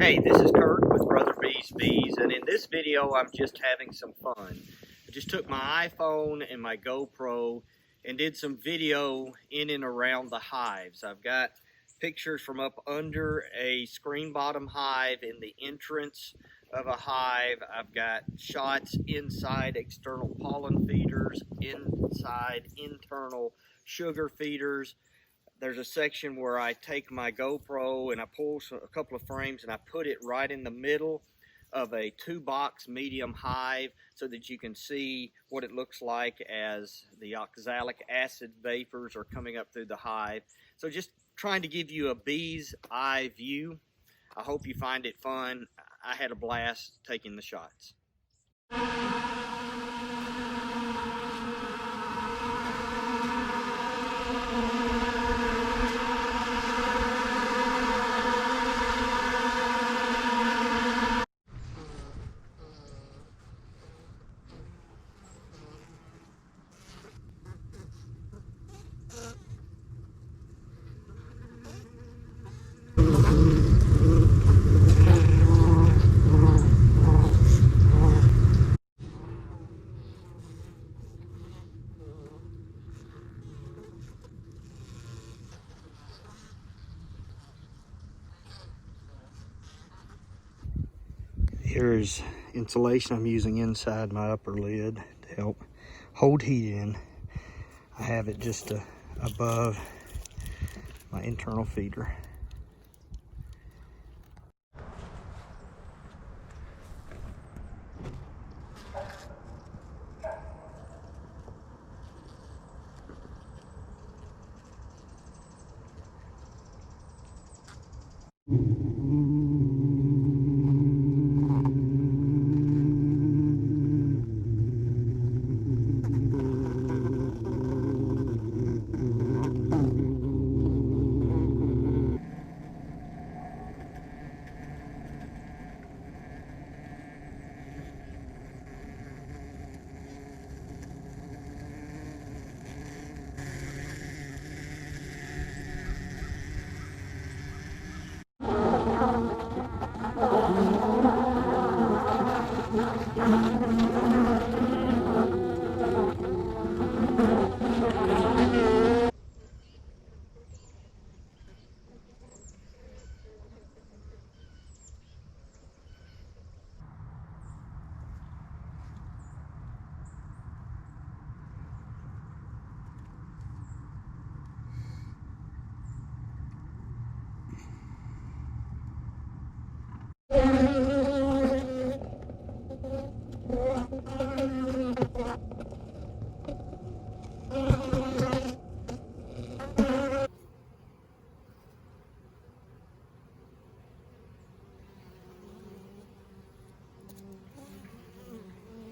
Hey, this is Kurt with Brother B's Bees, and in this video I'm just having some fun. I just took my iPhone and my GoPro and did some video in and around the hives. I've got pictures from up under a screen bottom hive in the entrance of a hive. I've got shots inside external pollen feeders, inside internal sugar feeders. There's a section where I take my GoPro and I pull a couple of frames and I put it right in the middle of a 2-box medium hive so that you can see what it looks like as the oxalic acid vapors are coming up through the hive. So just trying to give you a bee's eye view. I hope you find it fun. I had a blast taking the shots. Here's insulation I'm using inside my upper lid to help hold heat in. I have it just above my internal feeder.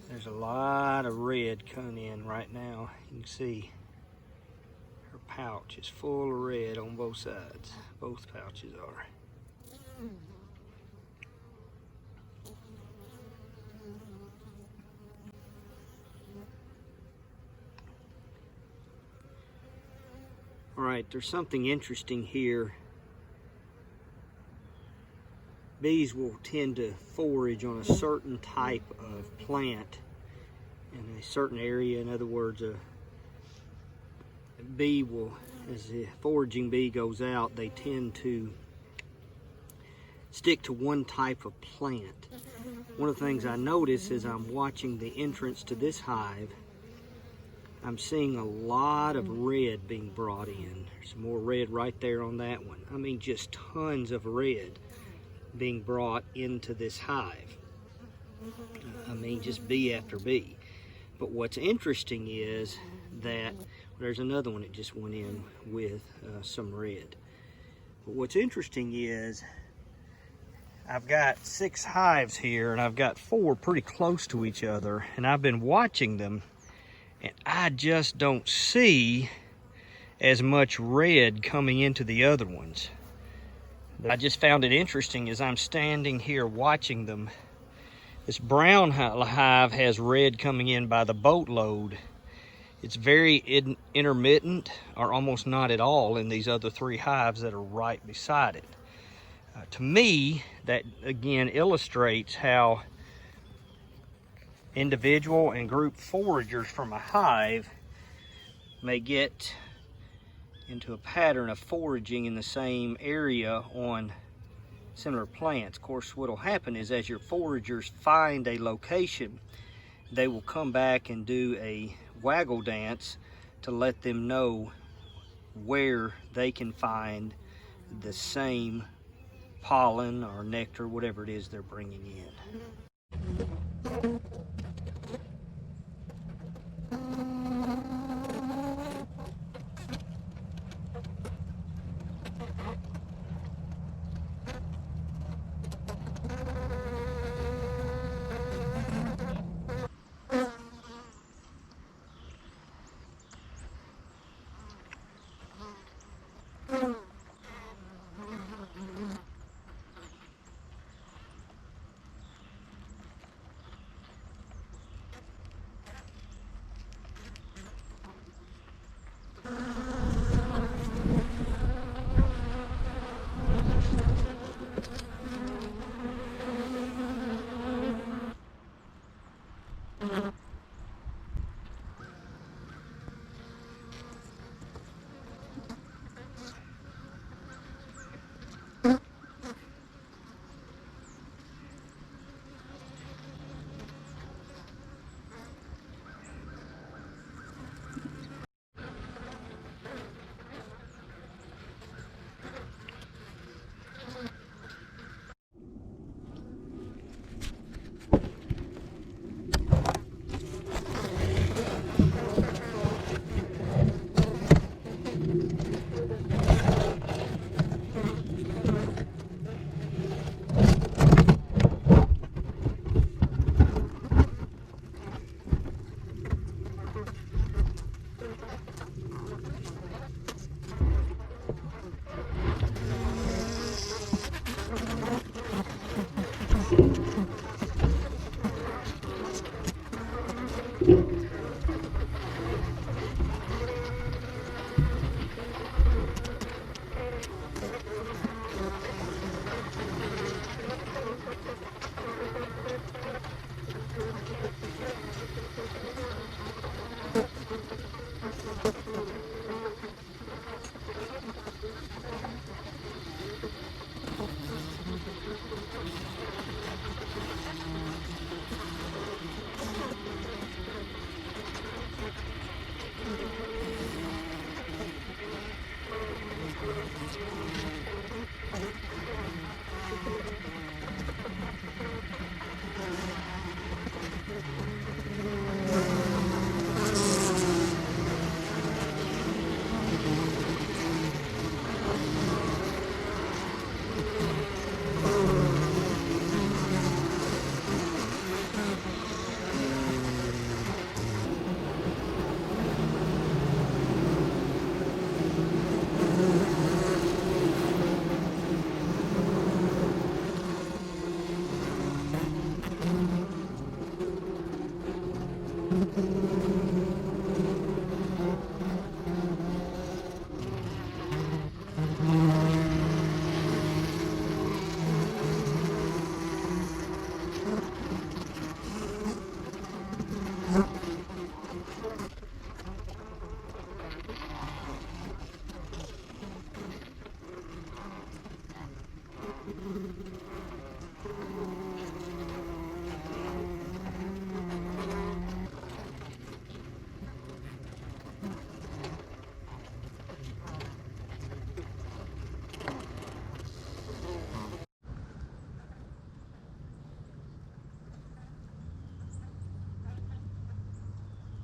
There's a lot of red coming in right now. You can see her pouch is full of red on both sides. Both pouches are. All right, there's something interesting here. Bees will tend to forage on a certain type of plant in a certain area. In other words, a bee will, as the foraging bee goes out, they tend to stick to one type of plant. One of the things I notice as I'm watching the entrance to this hive, I'm seeing a lot of red being brought in. There's some more red right there on that one. I mean, just tons of red being brought into this hive. I mean, just bee after bee. But what's interesting is that there's another one that just went in with some red. But what's interesting is I've got 6 hives here and I've got 4 pretty close to each other, and I've been watching them and I just don't see as much red coming into the other ones. I just found it interesting as I'm standing here watching them. This brown hive has red coming in by the boatload. It's very intermittent or almost not at all in these other 3 hives that are right beside it. To me, that again illustrates how individual and group foragers from a hive may get into a pattern of foraging in the same area on similar plants. Of course, what will happen is as your foragers find a location, they will come back and do a waggle dance to let them know where they can find the same pollen or nectar, whatever it is they're bringing in.